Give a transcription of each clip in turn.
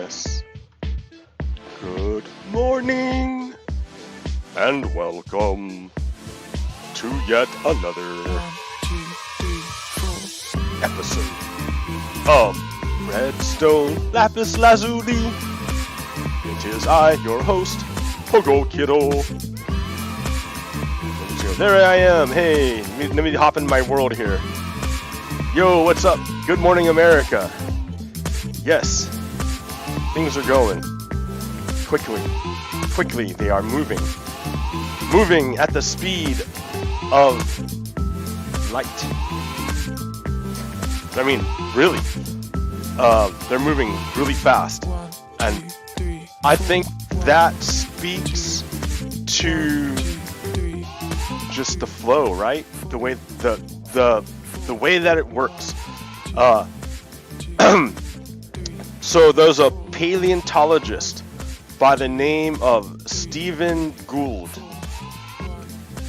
Yes. Good morning and welcome to yet another episode of Redstone Lapis Lazuli. It is I, your host, Pogo Kiddo. There I am. Hey, let me hop in my world here. Yo, what's up? Good morning, America. Yes, things are going quickly. They are moving at the speed of light. I mean, really, they're moving really fast, and I think that speaks to just the flow, right? The way the way that it works. So there's a paleontologist by the name of Stephen Gould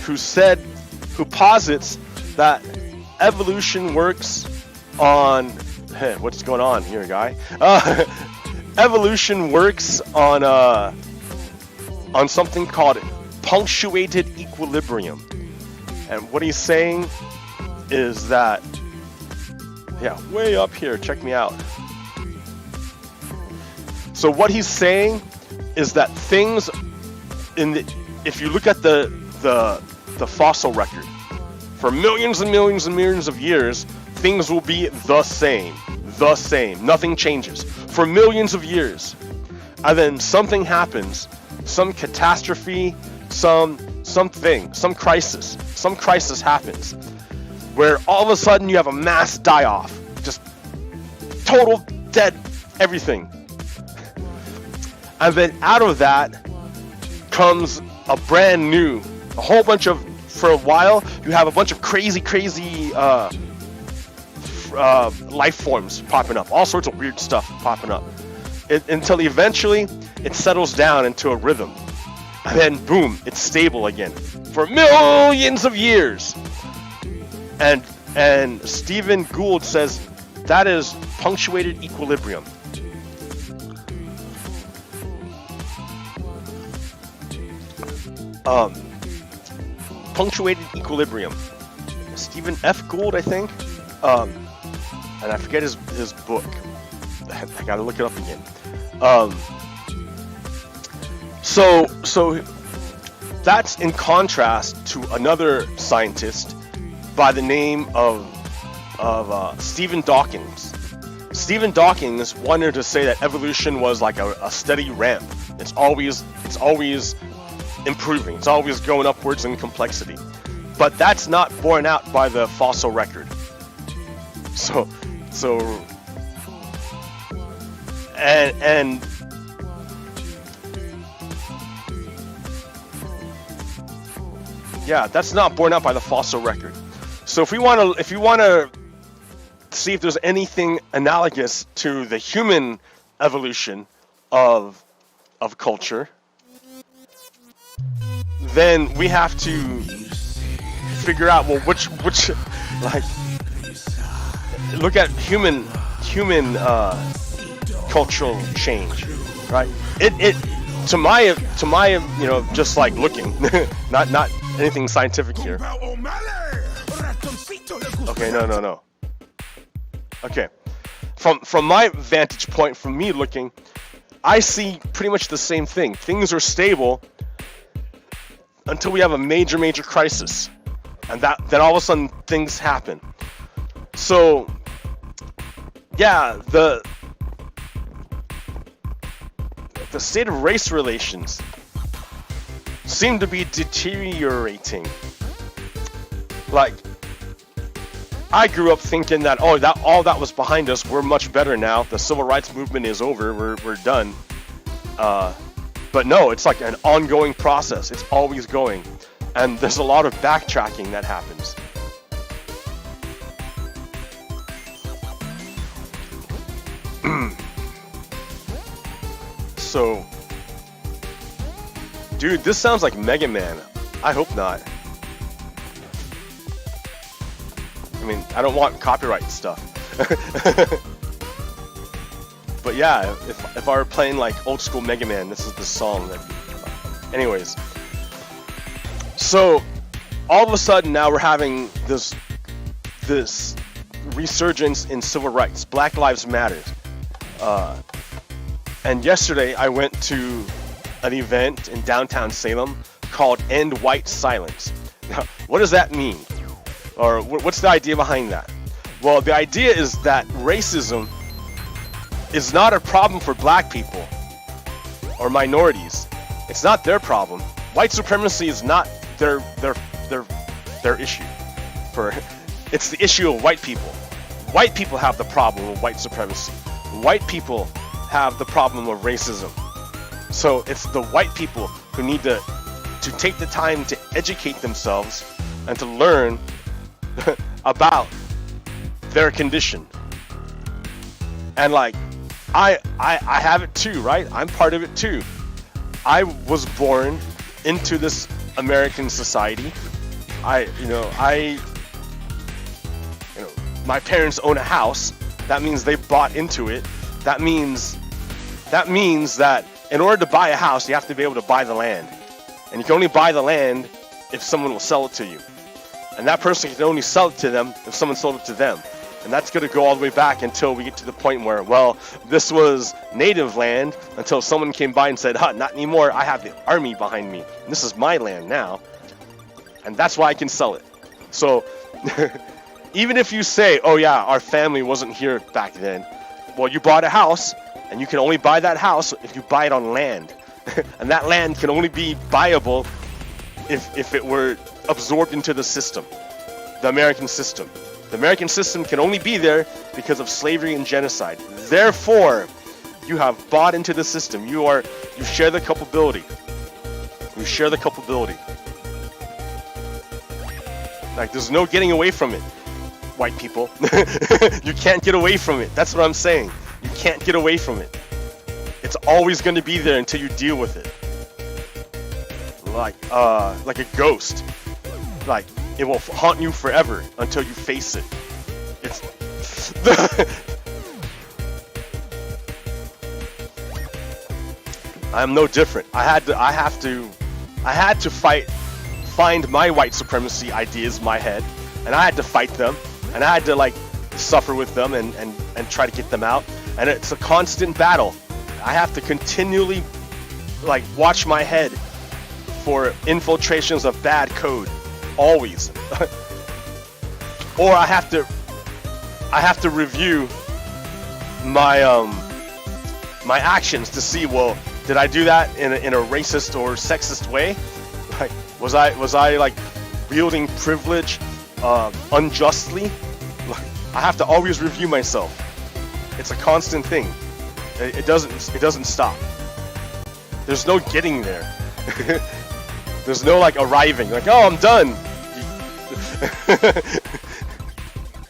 who posits that evolution works on what's going on here, guy? Evolution works on something called punctuated equilibrium. And what he's saying is that, yeah, way up here, check me out. So what he's saying is that things if you look at the fossil record, for millions and millions and millions of years, things will be the same. Nothing changes for millions of years. And then something happens, some catastrophe, some crisis happens, where all of a sudden you have a mass die-off, just total dead everything. And then out of that comes a brand new, for a while, you have a bunch of crazy life forms popping up, all sorts of weird stuff popping up, until eventually it settles down into a rhythm. And then boom, it's stable again for millions of years. And Stephen Gould says that is punctuated equilibrium. Punctuated equilibrium. Stephen F. Gould, I think. And I forget his book. I gotta look it up again. So that's in contrast to another scientist by the name of Stephen Dawkins. Stephen Dawkins wanted to say that evolution was like a steady ramp. It's always improving. It's always going upwards in complexity. But that's not borne out by the fossil record. And yeah, that's not borne out by the fossil record. So if you want to see if there's anything analogous to the human evolution of culture, then we have to figure out, well, which like, look at human cultural change, right? It to my just like looking, not anything scientific here. Okay, no. Okay, from my vantage point, from me looking, I see pretty much the same thing. Things are stable until we have a major crisis, and then all of a sudden things happen. So yeah, the state of race relations seem to be deteriorating. Like, I grew up thinking that all that was behind us. We're much better now. The civil rights movement is over. We're done. But no, it's like an ongoing process. It's always going, and there's a lot of backtracking that happens. So, dude, this sounds like Mega Man. I hope not. I mean, I don't want copyright stuff. But yeah, if I were playing like old school Mega Man, this is the song that. Anyways, so all of a sudden now we're having this resurgence in civil rights. Black Lives Matter. And yesterday I went to an event in downtown Salem called End White Silence. Now, what does that mean? Or what's the idea behind that? Well, the idea is that racism is not a problem for black people or minorities. It's not their problem. White supremacy is not their issue. It's the issue of white people. White people have the problem with white supremacy. White people have the problem of racism. So it's the white people who need to take the time to educate themselves and to learn about their condition. And like I have it too, right? I'm part of it too. I was born into this American society. My parents own a house. That means they bought into it. That means that in order to buy a house, you have to be able to buy the land. And you can only buy the land if someone will sell it to you. And that person can only sell it to them if someone sold it to them. And that's going to go all the way back until we get to the point where, well, this was native land until someone came by and said, not anymore, I have the army behind me. And this is my land now. And that's why I can sell it. So, even if you say, oh yeah, our family wasn't here back then, well, you bought a house, and you can only buy that house if you buy it on land. And that land can only be buyable if it were absorbed into the system, the American system. The American system can only be there because of slavery and genocide. Therefore, you have bought into the system. You share the culpability. You share the culpability. Like, there's no getting away from it, white people. You can't get away from it. That's what I'm saying. You can't get away from it. It's always going to be there until you deal with it. Like a ghost. Like, it will haunt you forever until you face it. It's I'm no different. I had to find my white supremacy ideas in my head, and I had to fight them, and I had to like suffer with them and try to get them out. And it's a constant battle. I have to continually like watch my head for infiltrations of bad code. Always. Or I have to review my my actions to see, well, did I do that in a racist or sexist way? Like, was I like wielding privilege unjustly? Like, I have to always review myself. It's a constant thing. It doesn't stop. There's no getting there. There's no like arriving, like, oh, I'm done.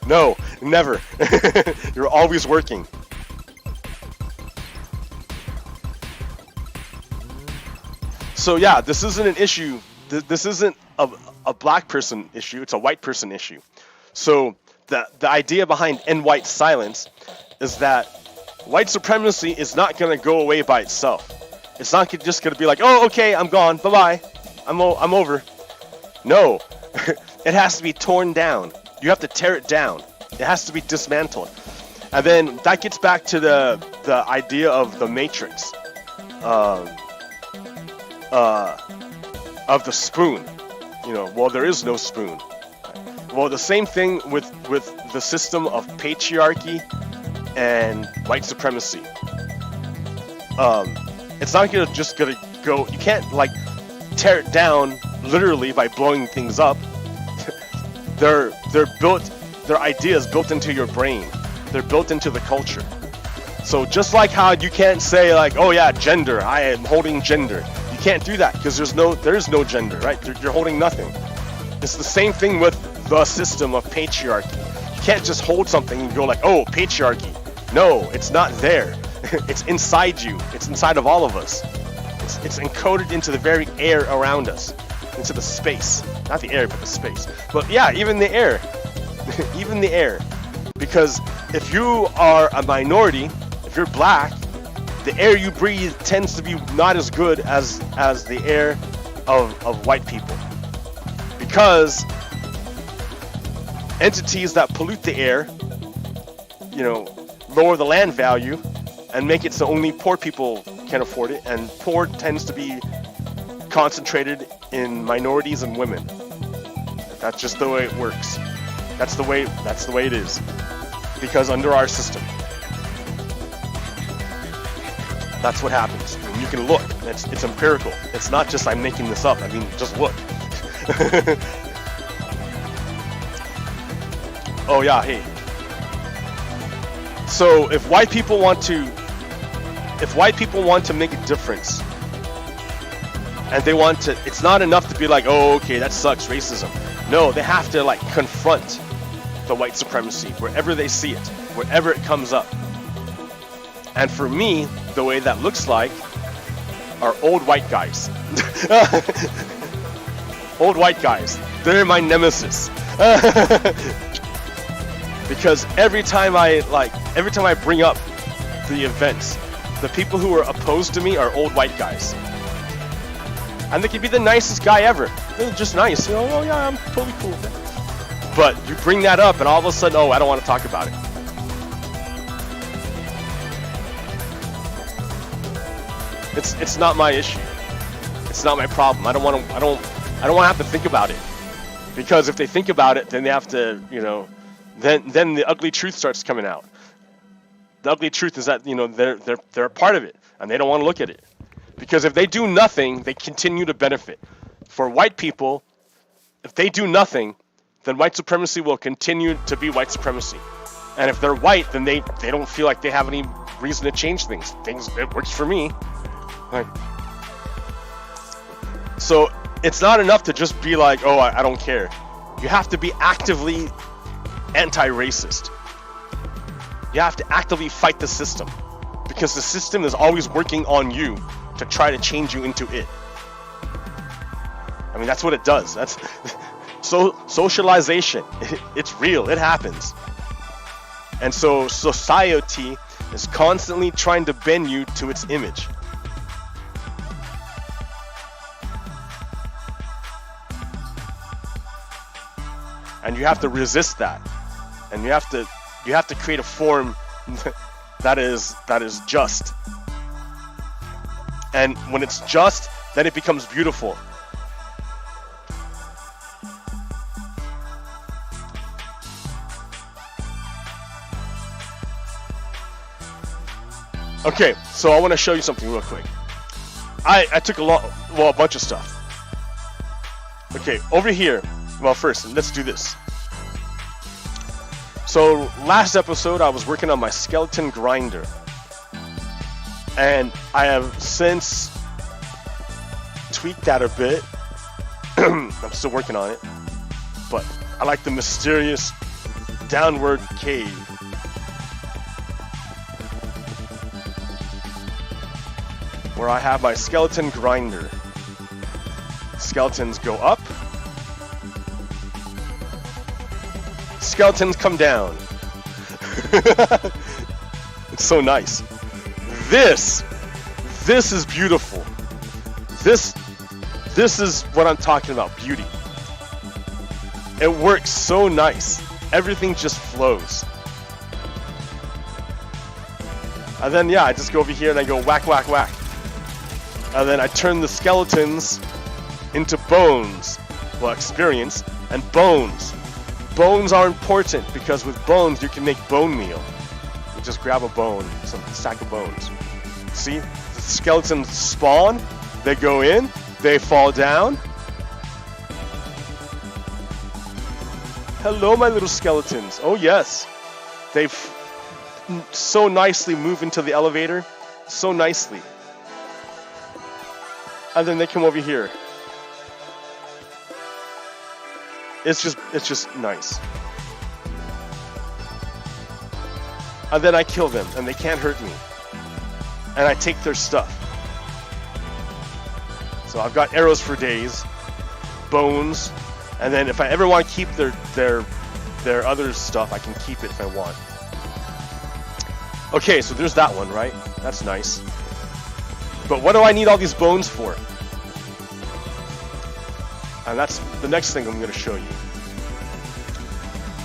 No, never. You're always working. So yeah, this isn't an issue. This isn't a black person issue. It's a white person issue. So the idea behind End White Silence is that white supremacy is not going to go away by itself. It's not just going to be like, oh, okay, I'm gone. Bye-bye. I'm over. No, it has to be torn down. You have to tear it down. It has to be dismantled. And then that gets back to the idea of the matrix, of the spoon. Well, there is no spoon. Well, the same thing with the system of patriarchy and white supremacy. It's not just gonna go. You can't like tear it down literally by blowing things up. They're built. Their ideas built into your brain. They're built into the culture. So just like how you can't say like, oh yeah, gender. I am holding gender. You can't do that because there is no gender, right? You're holding nothing. It's the same thing with the system of patriarchy. You can't just hold something and go like, oh, patriarchy. No, it's not there. It's inside you. It's inside of all of us. It's encoded into the very air around us, into the space. Not the air, but the space. But yeah, even the air. Even the air. Because if you are a minority, if if you're black, the air you breathe tends to be not as good as the air of white people, because entities that pollute the air, lower the land value and make it so only poor people can afford it, and poor tends to be concentrated in minorities and women. That's just the way it works. That's the way it is, because under our system, that's what happens. I mean, you can look. It's empirical. It's not just I'm making this up. I mean, just look. Oh yeah, hey. So if white people want to make a difference, and they want to, it's not enough to be like, oh, okay, that sucks, racism. No, they have to like confront the white supremacy wherever they see it, wherever it comes up. And for me, the way that looks like are old white guys. Old white guys. They're my nemesis. Because every time I bring up the events, the people who are opposed to me are old white guys. And they can be the nicest guy ever. They're just nice. Oh yeah, I'm totally cool. But you bring that up and all of a sudden, oh, I don't want to talk about it. It's not my issue. It's not my problem. I don't want to have to think about it. Because if they think about it, then they have to, then the ugly truth starts coming out. The ugly truth is that, they're a part of it and they don't want to look at it. Because if they do nothing, they continue to benefit. For white people, if they do nothing, then white supremacy will continue to be white supremacy. And if they're white, then they don't feel like they have any reason to change things. It works for me. Like, so it's not enough to just be like, oh, I don't care. You have to be actively anti-racist. You have to actively fight the system, because the system is always working on you to try to change you into it. I mean, that's what it does. That's so socialization. It's real. It happens. And so society is constantly trying to bend you to its image. And you have to resist that. And you have to create a form that is just. And when it's just, then it becomes beautiful. Okay, so I want to show you something real quick. I took a bunch of stuff. Okay, over here. Well, first, let's do this. So last episode, I was working on my skeleton grinder. And I have since tweaked that a bit. I'm still working on it. But I like the mysterious downward cave. Where I have my skeleton grinder. Skeletons go up. Skeletons come down. It's so nice. This is beautiful. This is what I'm talking about, beauty. It works so nice. Everything just flows. And then I just go over here and I go whack, whack, whack. And then I turn the skeletons into bones. Well, experience and bones. Bones are important because with bones you can make bone meal. You just grab a bone, some stack of bones. See, the skeletons spawn, they go in, they fall down. Hello, my little skeletons. Oh yes, they so nicely move into the elevator, so nicely. And then they come over here. It's just nice. And then I kill them, and they can't hurt me. And I take their stuff. So I've got arrows for days, bones, and then if I ever want to keep their other stuff, I can keep it if I want. Okay, so there's that one, right? That's nice. But what do I need all these bones for? And that's the next thing I'm going to show you.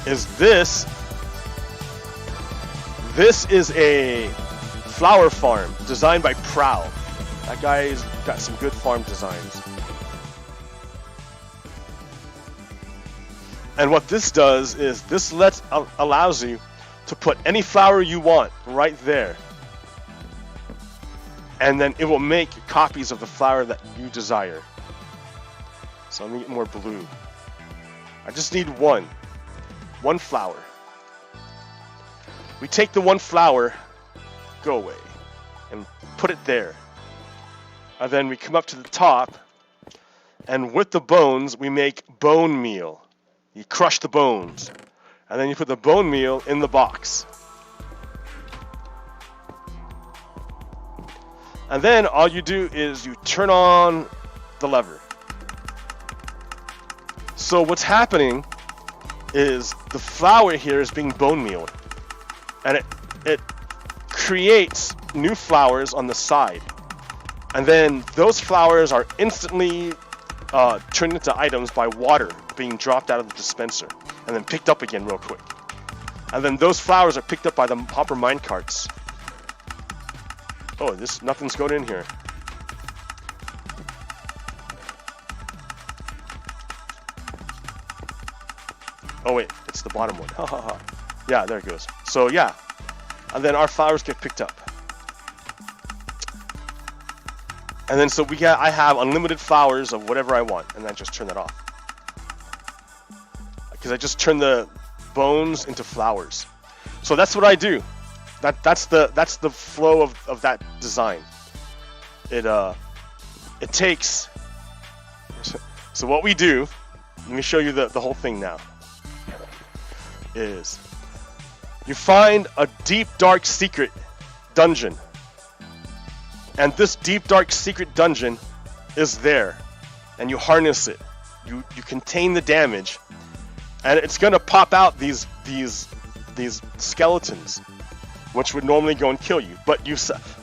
Is this. This is a flower farm designed by Prowl. That guy's got some good farm designs. And what this does is this allows you to put any flower you want right there. And then it will make copies of the flower that you desire. So let me get more blue. I just need one flower. We take the one flower, go away, and put it there. And then we come up to the top, and with the bones, we make bone meal. You crush the bones, and then you put the bone meal in the box. And then all you do is you turn on the lever. So what's happening is the flower here is being bone mealed, and it creates new flowers on the side. And then those flowers are instantly turned into items by water being dropped out of the dispenser and then picked up again real quick. And then those flowers are picked up by the hopper mine carts. Oh, nothing's going in here. Oh wait, it's the bottom one. Ha ha ha. Yeah, there it goes. So yeah, and then our flowers get picked up. And then so I have unlimited flowers of whatever I want, and then just turn that off. Because I just turn the bones into flowers. So that's what I do. That's the flow of that design. It takes. So what we do, let me show you the whole thing now. Is you find a deep dark secret dungeon. And this deep dark secret dungeon is there, and you harness it. You contain the damage, and it's gonna pop out these skeletons, which would normally go and kill you. But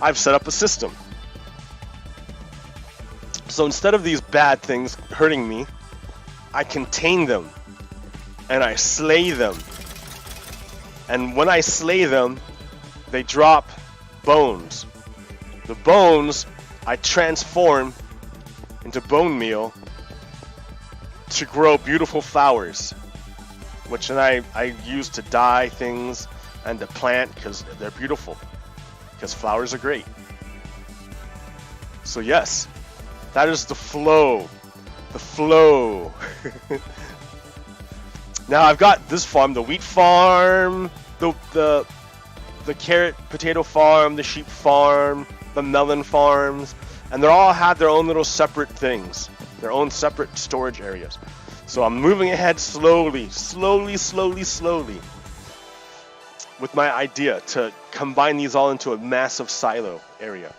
I've set up a system. So instead of these bad things hurting me, I contain them, and I slay them. And when I slay them, they drop bones. The bones I transform into bone meal to grow beautiful flowers, which then I use to dye things and to plant because they're beautiful, because flowers are great. So yes, that is the flow. The flow. Now I've got this farm, the wheat farm, the carrot potato farm, the sheep farm, the melon farms, and they all have their own little separate things, their own separate storage areas. So I'm moving ahead slowly with my idea to combine these all into a massive silo area.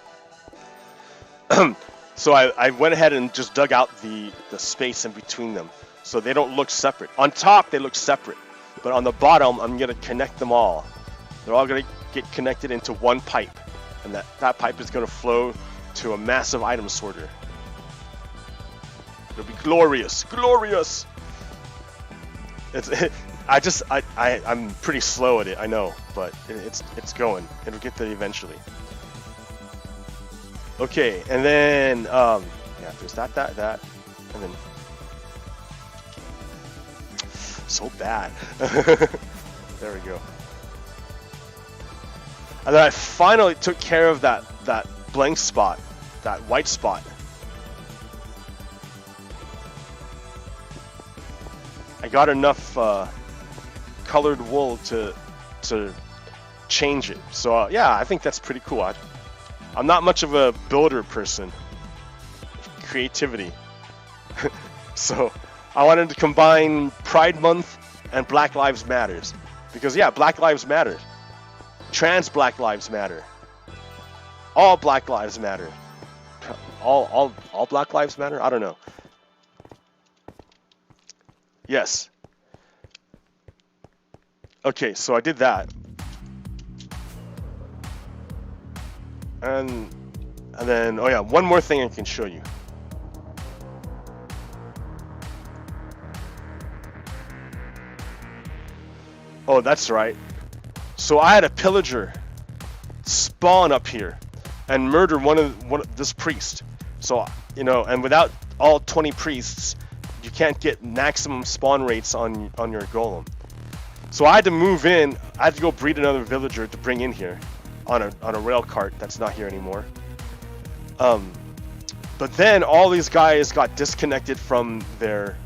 So I went ahead and just dug out the space in between them so they don't look separate. On top they look separate, but on the bottom I'm going to connect them all. They're all going to get connected into one pipe, and that pipe is going to flow to a massive item sorter. It'll be glorious. I'm pretty slow at it, I know, but it's going. It'll get there eventually. Okay, and then yeah, there's that, and then so bad. There we go. And then I finally took care of that blank spot, that white spot. I got enough colored wool to change it. So yeah, I think that's pretty cool. I'm not much of a builder person. Creativity. So I wanted to combine Pride Month and Black Lives Matters. Because yeah, Black Lives Matter. Trans Black Lives Matter. All Black Lives Matter. All Black Lives Matter? I don't know. Yes. Okay, so I did that. And then, oh yeah, one more thing I can show you. Oh, that's right. So I had a pillager spawn up here and murder one of this priest. So, you know, and without all 20 priests, you can't get maximum spawn rates on your golem. So I had to move in. I had to go breed another villager to bring in here on a rail cart that's not here anymore. But then all these guys got disconnected from their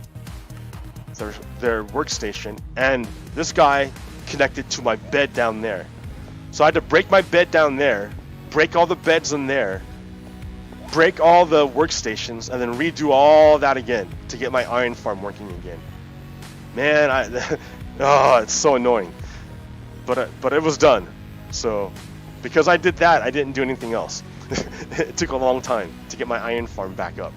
workstation, and this guy connected to my bed down there. So I had to break my bed down there, break all the beds in there, break all the workstations, and then redo all that again to get my iron farm working again. Man, oh, it's so annoying. But it was done. So because I did that, I didn't do anything else. It took a long time to get my iron farm back up.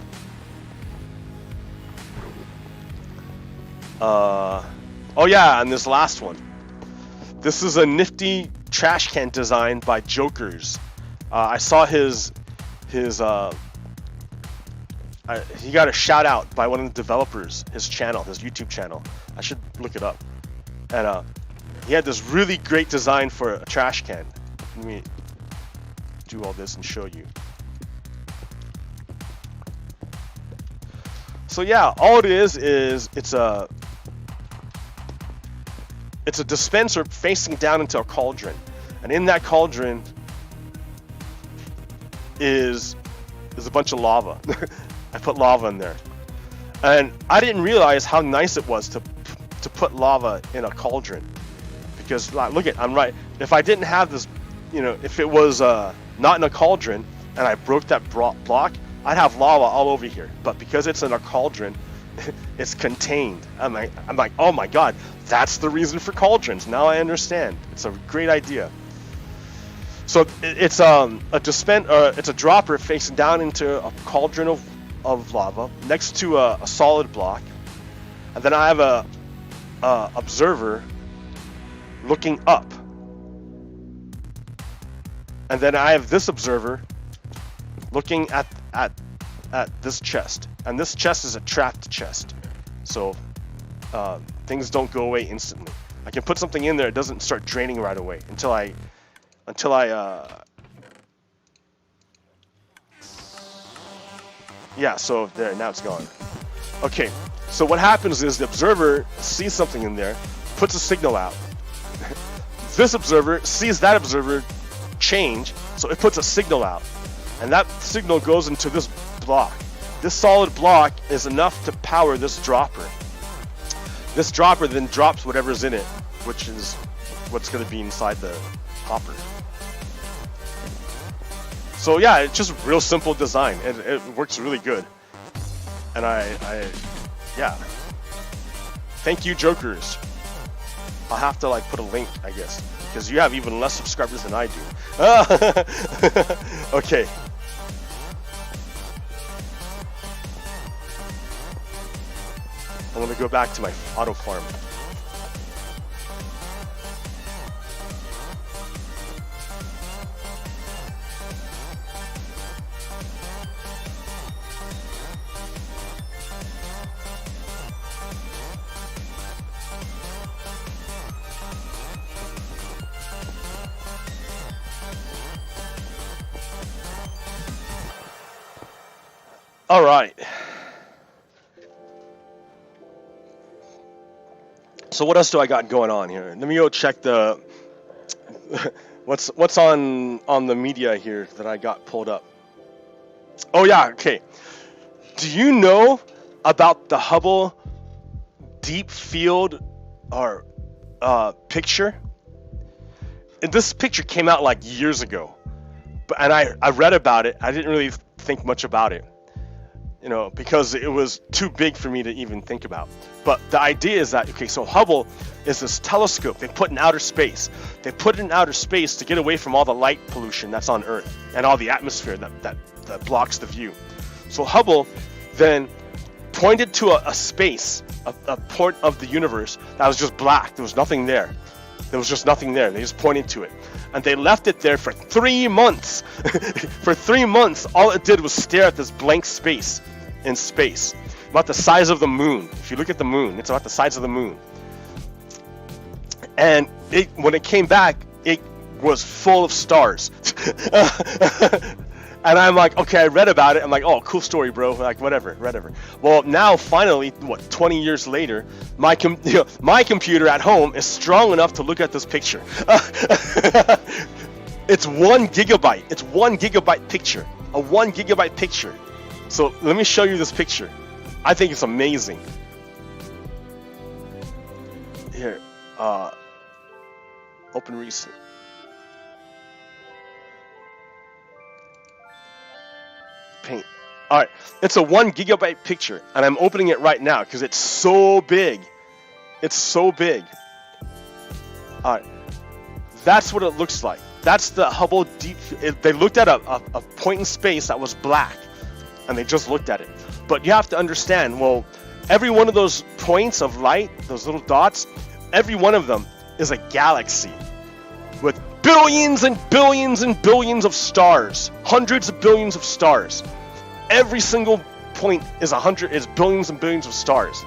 Oh yeah, and this last one. This is a Nifty Trash Can design by Jokers. I saw his he got a shout out by one of the developers, his YouTube channel. I should look it up. And he had this really great design for a trash can. Let me do all this and show you. So yeah, all it is it's a dispenser facing down into a cauldron, and in that cauldron is a bunch of lava. I put lava in there, and I didn't realize how nice it was to put lava in a cauldron, because look at, I'm right. If I didn't have this, you know, if it was not in a cauldron and I broke that block, I'd have lava all over here. But because it's in a cauldron, it's contained. I'm like, oh my god, that's the reason for cauldrons. Now I understand. It's a great idea. So it's it's a dropper facing down into a cauldron of lava next to a solid block, and then I have a observer looking up, and then I have this observer looking at this chest, and this chest is a trapped chest, so things don't go away instantly. I can put something in there, it doesn't start draining right away until I yeah, so there, now it's gone. Okay, so what happens is the observer sees something in there, puts a signal out. This observer sees that observer change, so it puts a signal out, and that signal goes into this block. This solid block is enough to power this dropper. This dropper then drops whatever's in it, which is what's going to be inside the hopper. So yeah, it's just real simple design. It works really good, and yeah. Thank you, Jokers. I'll have to put a link, I guess, because you have even less subscribers than I do. Okay. I want to go back to my auto farm. All right. So what else do I got going on here? Let me go check the what's on the media here that I got pulled up. Oh yeah, okay. Do you know about the Hubble deep field or picture? And this picture came out years ago, and I read about it. I didn't really think much about it, you know, because it was too big for me to even think about. But the idea is that, okay, so Hubble is this telescope they put in outer space. They put it in outer space to get away from all the light pollution that's on Earth and all the atmosphere that blocks the view. So Hubble then pointed to a space, a part of the universe that was just black. There was nothing there. There was just nothing there. They just pointed to it. And they left it there for 3 months. For 3 months, all it did was stare at this blank space in space. About the size of the moon. If you look at the moon, it's about the size of the moon. And when it came back, it was full of stars. And I'm like, okay, I read about it. I'm like, oh, cool story, bro. Like, whatever. Well, now, finally, 20 years later, my computer at home is strong enough to look at this picture. It's 1 gigabyte. It's 1 gigabyte picture. A 1 gigabyte picture. So let me show you this picture. I think it's amazing. Here, open recent. Paint. All right, it's a 1 gigabyte picture, and I'm opening it right now because it's so big. It's so big. All right, that's what it looks like. That's the Hubble deep. They looked at a point in space that was black, and they just looked at it. But you have to understand. Well, every one of those points of light, those little dots, every one of them is a galaxy with billions and billions and billions of stars, hundreds of billions of stars. Every single point is billions and billions of stars.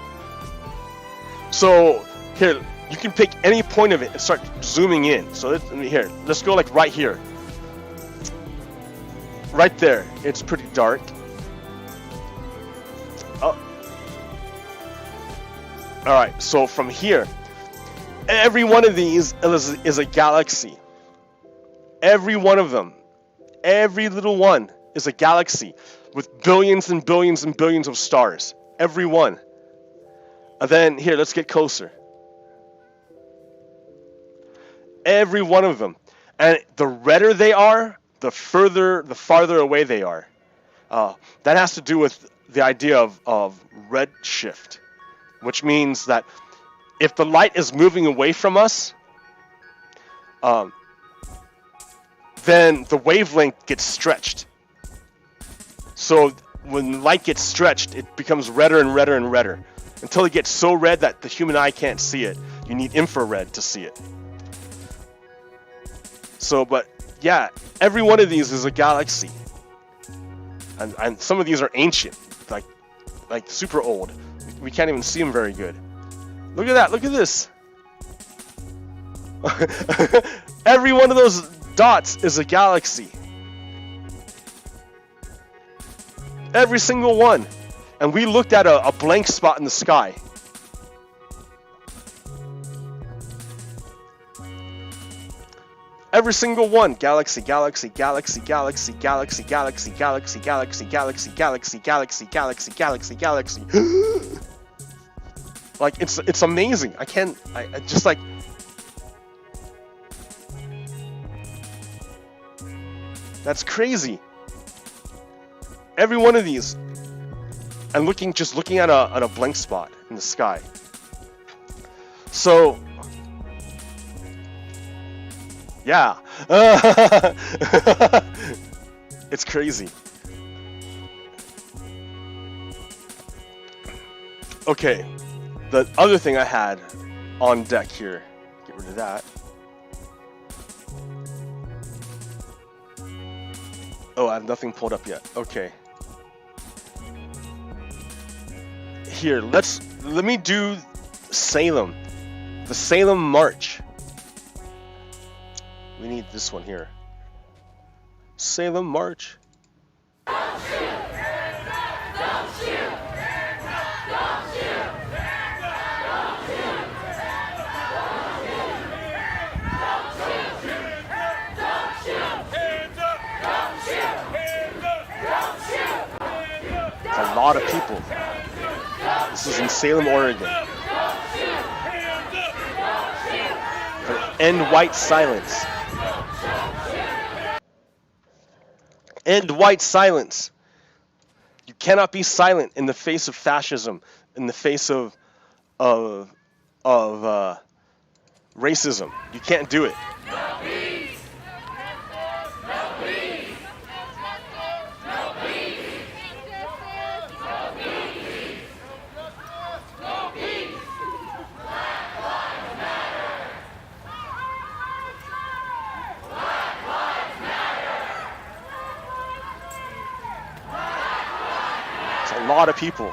So here, you can pick any point of it and start zooming in. So here, let's go like right here, right there. It's pretty dark. Oh. All right. So from here, every one of these is a galaxy. Every one of them, every little one is a galaxy with billions and billions and billions of stars. Every one. And then here, let's get closer. Every one of them. And the redder they are, the farther away they are. That has to do with the idea of redshift, which means that if the light is moving away from us, then the wavelength gets stretched. So when the light gets stretched, it becomes redder and redder and redder until it gets so red that the human eye can't see it. You need infrared to see it. So, but yeah, every one of these is a galaxy. And some of these are ancient, like super old. We can't even see them very good. Look at that, look at this. Every one of those dots is a galaxy. Every single one. And we looked at a blank spot in the sky. Every single one. Galaxy, galaxy, galaxy, galaxy, galaxy, galaxy, galaxy, galaxy, galaxy, galaxy, galaxy, galaxy, galaxy, galaxy. Like, it's amazing. I just like... That's crazy. Every one of these, and just looking at a blank spot in the sky. So, yeah, it's crazy. Okay, the other thing I had on deck here, get rid of that. Oh, I have nothing pulled up yet. Okay. Here, let me do Salem. The Salem March. We need this one here. Salem March. Don't shoot! Don't shoot! Don't shoot! A lot of people. This is in Salem, Oregon. End white silence. End white silence. You cannot be silent in the face of fascism, in the face of racism. You can't do it. lot of people.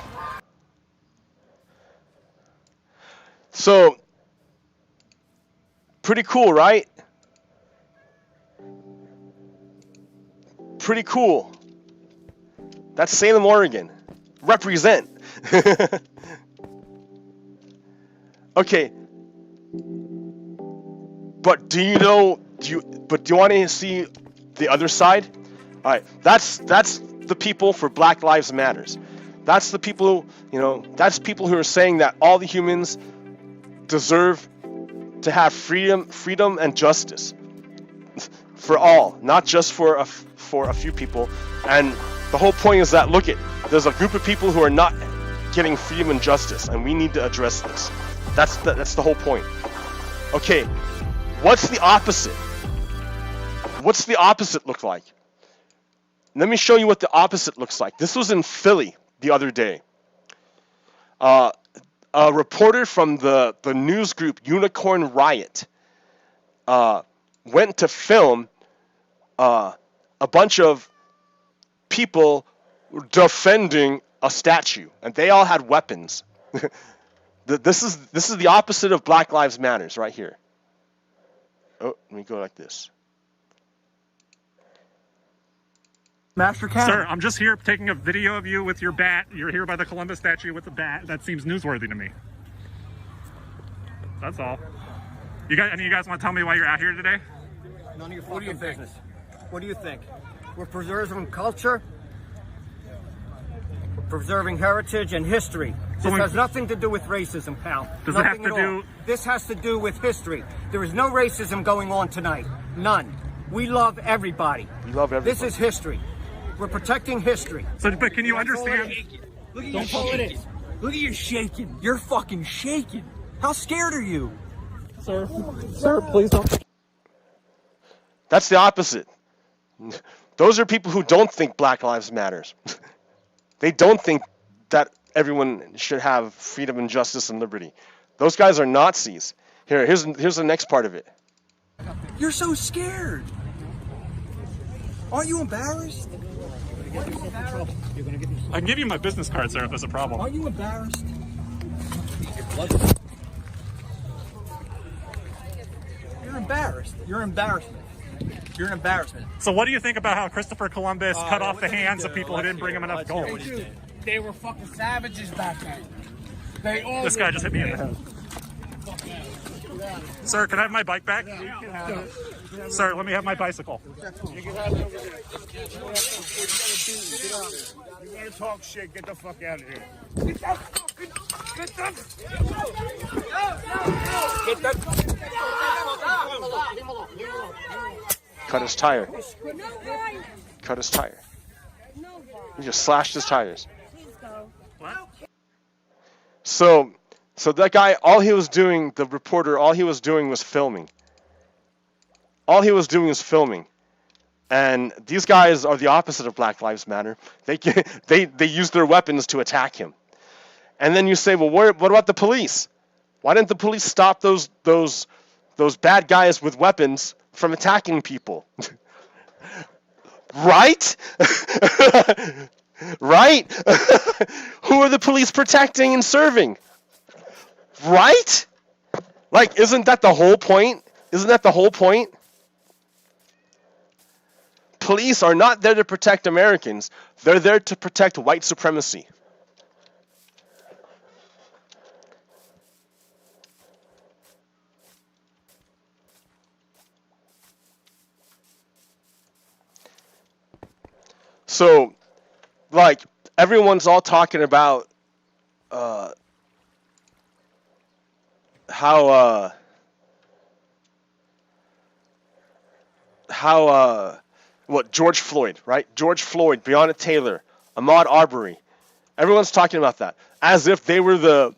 So, pretty cool, right? Pretty cool. That's Salem, Oregon. Represent. Okay. But do you want to see the other side? All right. That's the people for Black Lives Matters. That's the people, that's people who are saying that all the humans deserve to have freedom and justice for all, not just for a few people. And the whole point is that, look, there's a group of people who are not getting freedom and justice, and we need to address this. That's the whole point. Okay, what's the opposite? What's the opposite look like? Let me show you what the opposite looks like. This was in Philly the other day. A reporter from the news group Unicorn Riot went to film a bunch of people defending a statue, and they all had weapons. This is the opposite of Black Lives Matters right here. Oh, let me go like this. Master Cat. Sir, I'm just here taking a video of you with your bat. You're here by the Columbus statue with the bat. That seems newsworthy to me. That's all. Any of you guys want to tell me why you're out here today? None of your fucking business. What do you think? We're preserving culture. We're preserving heritage and history. This has nothing to do with racism, pal. Does it have to do? This has to do with history. There is no racism going on tonight. None. We love everybody. We love everybody. This is history. We're protecting history. So, but can you understand? Look at you shaking. Look at you shaking. You're fucking shaking. How scared are you? Sir, please don't. That's the opposite. Those are people who don't think Black Lives Matters. They don't think that everyone should have freedom and justice and liberty. Those guys are Nazis. Here's the next part of it. You're so scared. Aren't you embarrassed? I can give you my business card, sir, if there's a problem. Aren't you embarrassed? You're embarrassed. You're embarrassment. You're an embarrassment. So what do you think about how Christopher Columbus cut off the hands of people who didn't bring him enough gold? They were fucking savages back then. This guy just hit me in the head. Sir, can I have my bike back? Sir, let me have my bicycle. You wanna talk shit, get the fuck out of here. Cut his tire. Cut his tire. He just slashed his tires. What? So that guy, all he was doing, the reporter, all he was doing was filming. All he was doing was filming. And these guys are the opposite of Black Lives Matter. They use their weapons to attack him. And then you say, well, what about the police? Why didn't the police stop those bad guys with weapons from attacking people? Right? Right? Who are the police protecting and serving? Right? Like, isn't that the whole point? Isn't that the whole point? Police are not there to protect Americans. They're there to protect white supremacy. So, like, everyone's all talking about how George Floyd, right? George Floyd, Breonna Taylor, Ahmaud Arbery. Everyone's talking about that as if they were the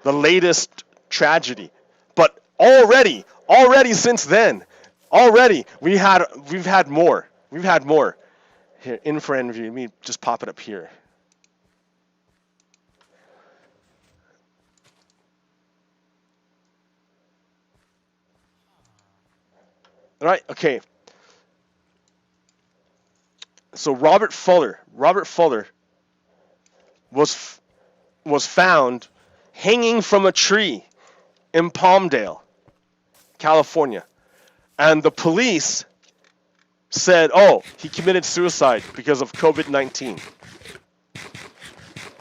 latest tragedy. But already since then, we've had more. We've had more. Here, infrared view. Let me just pop it up here. All right. Okay. So Robert Fuller was found hanging from a tree in Palmdale, California. And the police said, oh, he committed suicide because of COVID-19.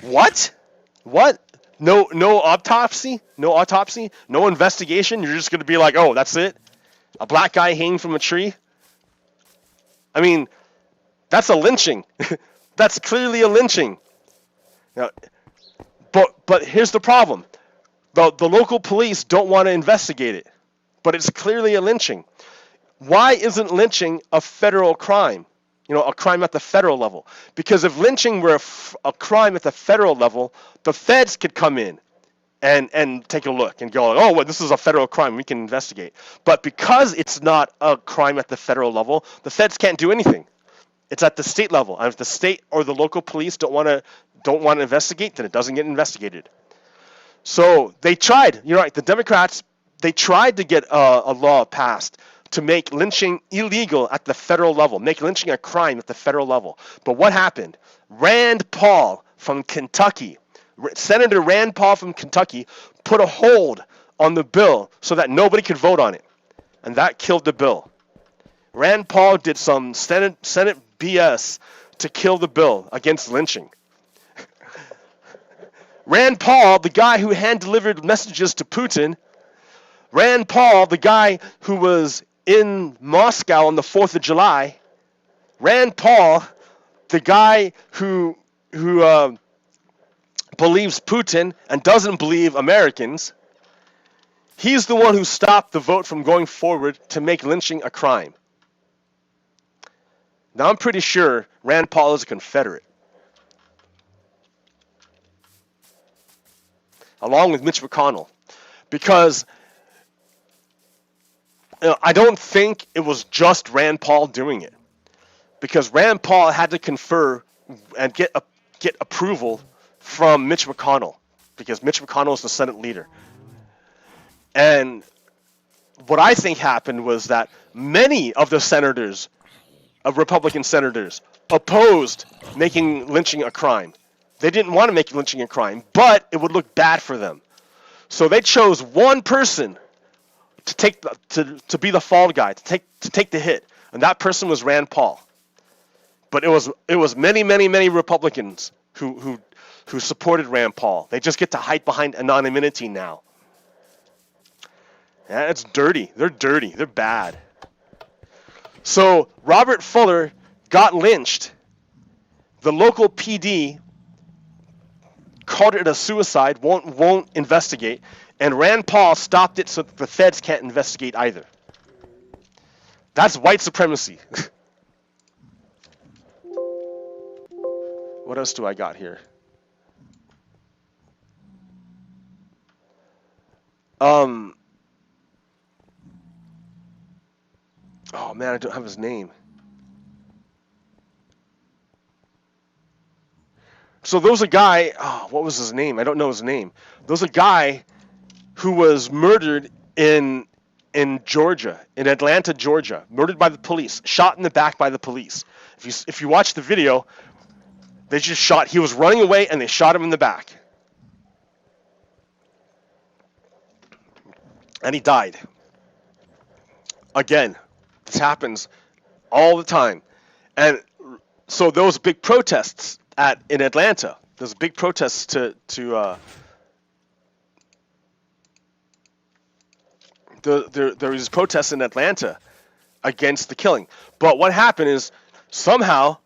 What? What? No autopsy? No autopsy? No investigation? You're just going to be like, oh, that's it? A black guy hanging from a tree? I mean, that's a lynching. That's clearly a lynching. Now, but here's the problem. The local police don't want to investigate it. But it's clearly a lynching. Why isn't lynching a federal crime? You know, a crime at the federal level. Because if lynching were a crime at the federal level, the feds could come in and take a look and go, oh, well, this is a federal crime. We can investigate. But because it's not a crime at the federal level, the feds can't do anything. It's at the state level. And if the state or the local police don't want to investigate, then it doesn't get investigated. So they tried. You're right. The Democrats, they tried to get a law passed to make lynching illegal at the federal level, make lynching a crime at the federal level. But what happened? Rand Paul from Kentucky, Senator Rand Paul from Kentucky, put a hold on the bill so that nobody could vote on it. And that killed the bill. Rand Paul did some Senate BS to kill the bill against lynching. Rand Paul, the guy who hand-delivered messages to Putin, Rand Paul, the guy who was in Moscow on the 4th of July, Rand Paul, the guy who believes Putin and doesn't believe Americans, he's the one who stopped the vote from going forward to make lynching a crime. Now I'm pretty sure Rand Paul is a Confederate. Along with Mitch McConnell. Because I don't think it was just Rand Paul doing it, because Rand Paul had to confer and get approval from Mitch McConnell, because Mitch McConnell is the Senate leader. And what I think happened was that many of the senators, of Republican senators, opposed making lynching a crime. They didn't want to make lynching a crime, but it would look bad for them. So they chose one person to be the fall guy, to take the hit, and that person was Rand Paul. But it was many Republicans who supported Rand Paul. They just get to hide behind anonymity now. Yeah, it's dirty. They're dirty. They're bad. So Robert Fuller got lynched. The local PD called it a suicide, won't investigate, and Rand Paul stopped it so that the feds can't investigate either. That's white supremacy. What else do I got here? Oh man, I don't have his name. So there was a guy, what was his name? I don't know his name. There was a guy who was murdered in Georgia, in Atlanta, Georgia, murdered by the police, shot in the back by the police. If you watch the video, they just shot, he was running away and they shot him in the back. And he died. Again, this happens all the time. And so there was big protests in Atlanta. There's big protests there was protests in Atlanta against the killing. But what happened is somehow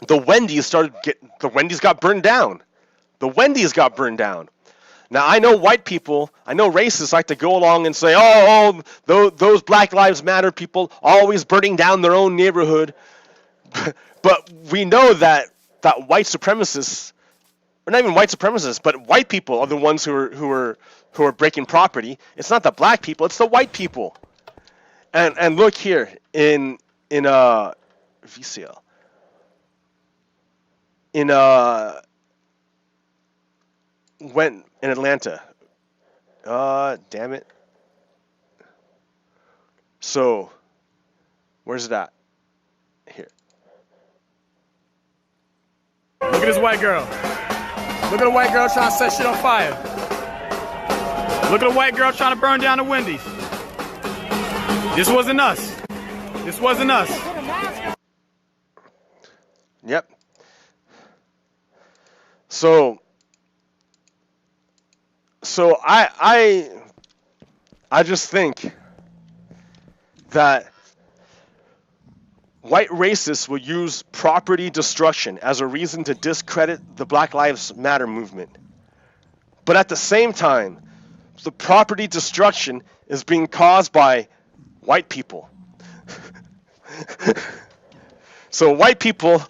the Wendy's got burned down. The Wendy's got burned down. Now I know white people, I know racists like to go along and say, those Black Lives Matter people always burning down their own neighborhood. But we know that white supremacists, or not even white supremacists, but white people are the ones who are breaking property. It's not the black people, it's the white people. And look here in VCL. In Atlanta. Damn it. So where's it at? Here. Look at this white girl. Look at a white girl trying to set shit on fire. Look at a white girl trying to burn down the Wendy's. This wasn't us. This wasn't us. Yep. So I just think that white racists will use property destruction as a reason to discredit the Black Lives Matter movement. But at the same time, the property destruction is being caused by white people. So white people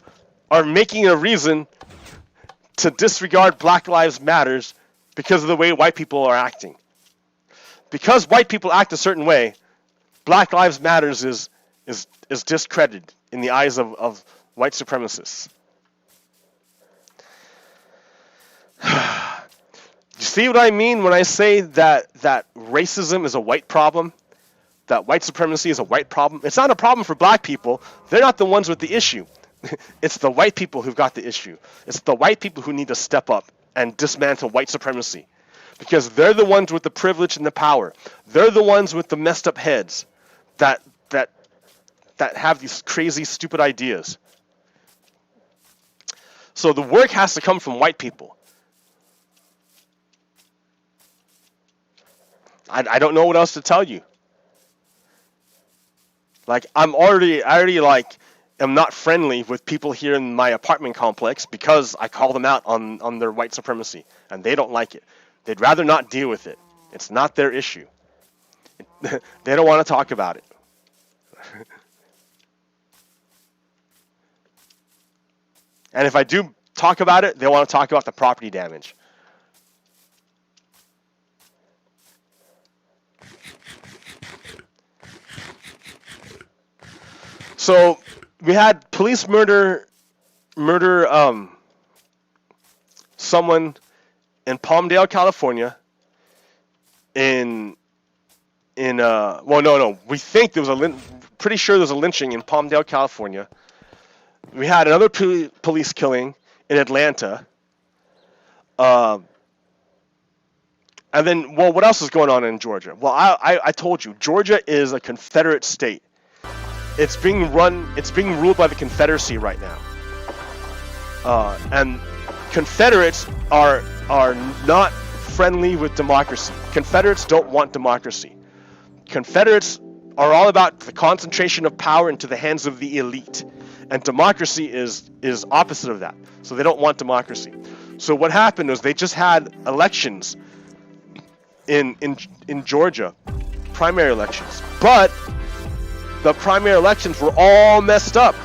are making a reason to disregard Black Lives Matters because of the way white people are acting. Because white people act a certain way, Black Lives Matters is discredited in the eyes of white supremacists. You see what I mean when I say that racism is a white problem? That white supremacy is a white problem? It's not a problem for black people. They're not the ones with the issue. It's the white people who've got the issue. It's the white people who need to step up and dismantle white supremacy. Because they're the ones with the privilege and the power. They're the ones with the messed up heads that have these crazy, stupid ideas. So the work has to come from white people. I don't know what else to tell you. Like, I already like am not friendly with people here in my apartment complex because I call them out on their white supremacy, and they don't like it. They'd rather not deal with it. It's not their issue. They don't want to talk about it. And if I do talk about it, they want to talk about the property damage. So we had police murder someone in Palmdale, California. We think there was pretty sure there was a lynching in Palmdale, California. We had another police killing in Atlanta. And then, what else is going on in Georgia? Well, I told you, Georgia is a Confederate state. It's being ruled by the Confederacy right now. And Confederates are not friendly with democracy. Confederates don't want democracy. Confederates are all about the concentration of power into the hands of the elite. And democracy is opposite of that. So they don't want democracy. So what happened was they just had elections in Georgia, primary elections. But the primary elections were all messed up.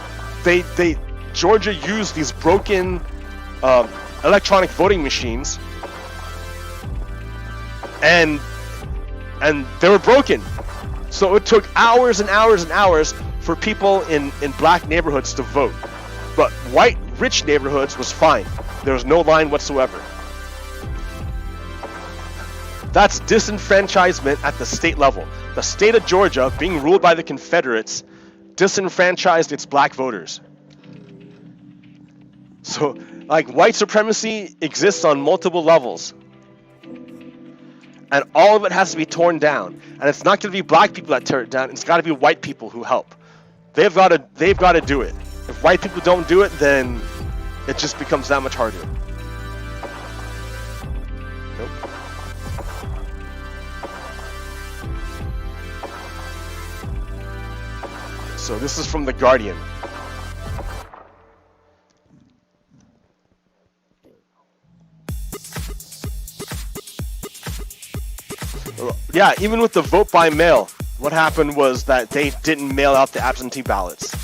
Georgia used these broken electronic voting machines, and they were broken. So it took hours and hours and hours for people in black neighborhoods to vote. But white, rich neighborhoods was fine. There was no line whatsoever. That's disenfranchisement at the state level. The state of Georgia, being ruled by the Confederates, disenfranchised its black voters. So, like, white supremacy exists on multiple levels. And all of it has to be torn down. And it's not going to be black people that tear it down. It's got to be white people who help. They've got to do it. If white people don't do it, then it just becomes that much harder. Nope. So this is from The Guardian. Yeah, even with the vote by mail, what happened was that they didn't mail out the absentee ballots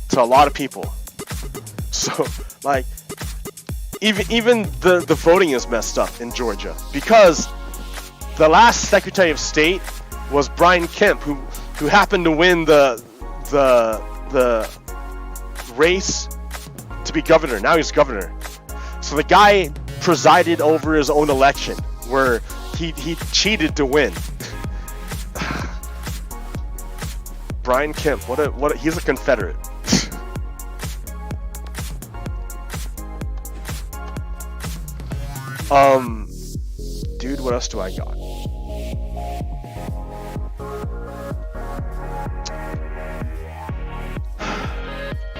to a lot of people. So, like, even the voting is messed up in Georgia because the last Secretary of State was Brian Kemp, who happened to win the race to be governor. Now he's governor. So the guy presided over his own election, where he cheated to win. Brian Kemp, he's a Confederate. Dude, what else do I got?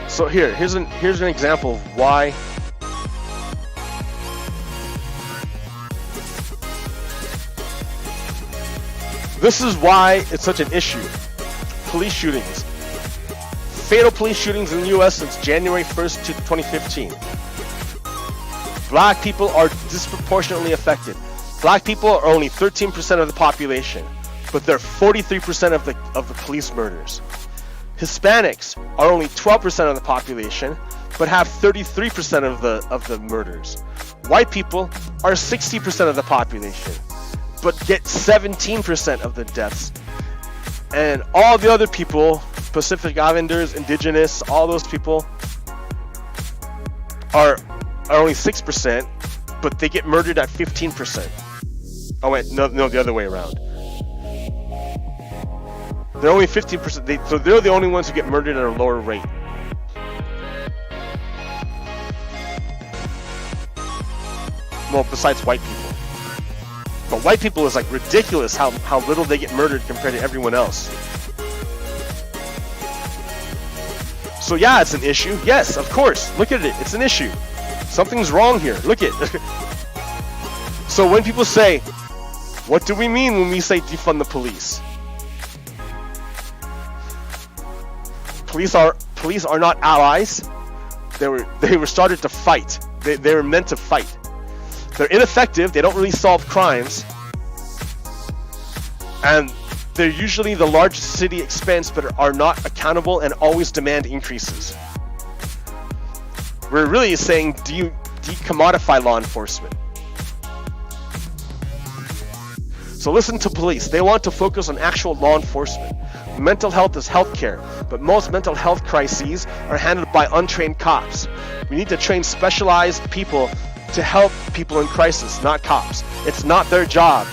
So here's an example of why this is why it's such an issue. Police shootings. Fatal police shootings in the US since January 1st to 2015. Black people are disproportionately affected. Black people are only 13% of the population, but they're 43% of the police murders. Hispanics are only 12% of the population, but have 33% of the murders. White people are 60% of the population, but get 17% of the deaths. And all the other people, Pacific Islanders, Indigenous, all those people are only 6%, but they get murdered at 15%. Oh wait, no, the other way around. They're only 15%. So they're the only ones who get murdered at a lower rate. Well, besides white people. But white people is like ridiculous how little they get murdered compared to everyone else. So yeah, it's an issue. Yes, of course. Look at it. It's an issue. Something's wrong here. Look at it. So when people say, what do we mean when we say defund the police? Police are not allies. They were started to fight. They were meant to fight. They're ineffective. They don't really solve crimes, and they're usually the largest city expense, but are not accountable and always demand increases. We're really saying decommodify law enforcement. So listen to police. They want to focus on actual law enforcement. Mental health is healthcare, but most mental health crises are handled by untrained cops. We need to train specialized people to help people in crisis, not cops. It's not their job.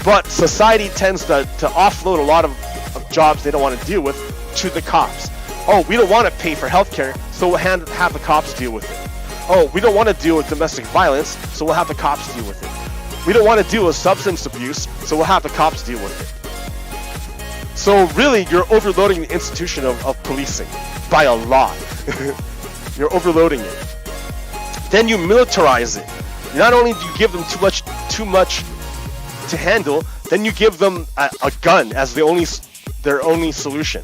But society tends to offload a lot of jobs they don't want to deal with to the cops. Oh, we don't want to pay for healthcare, so we'll have the cops deal with it. Oh, we don't want to deal with domestic violence, so we'll have the cops deal with it. We don't want to deal with substance abuse, so we'll have the cops deal with it. So really, you're overloading the institution of policing by a lot. You're overloading it. Then you militarize it. Not only do you give them too much to handle, then you give them a gun as their only solution.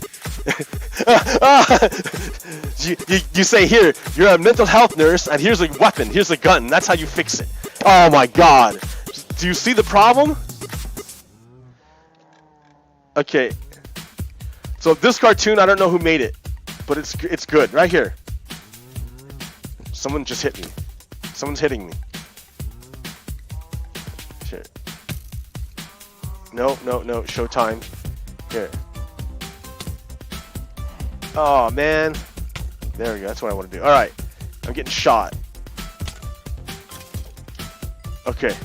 You say, here, you're a mental health nurse, and here's a weapon, here's a gun. That's how you fix it. Oh my God. Do you see the problem? Okay. So this cartoon, I don't know who made it, but it's good. Right here. Someone just hit me. Someone's hitting me. Shit. No. Showtime. Here. Oh, man. There we go. That's what I want to do. All right. I'm getting shot. Okay.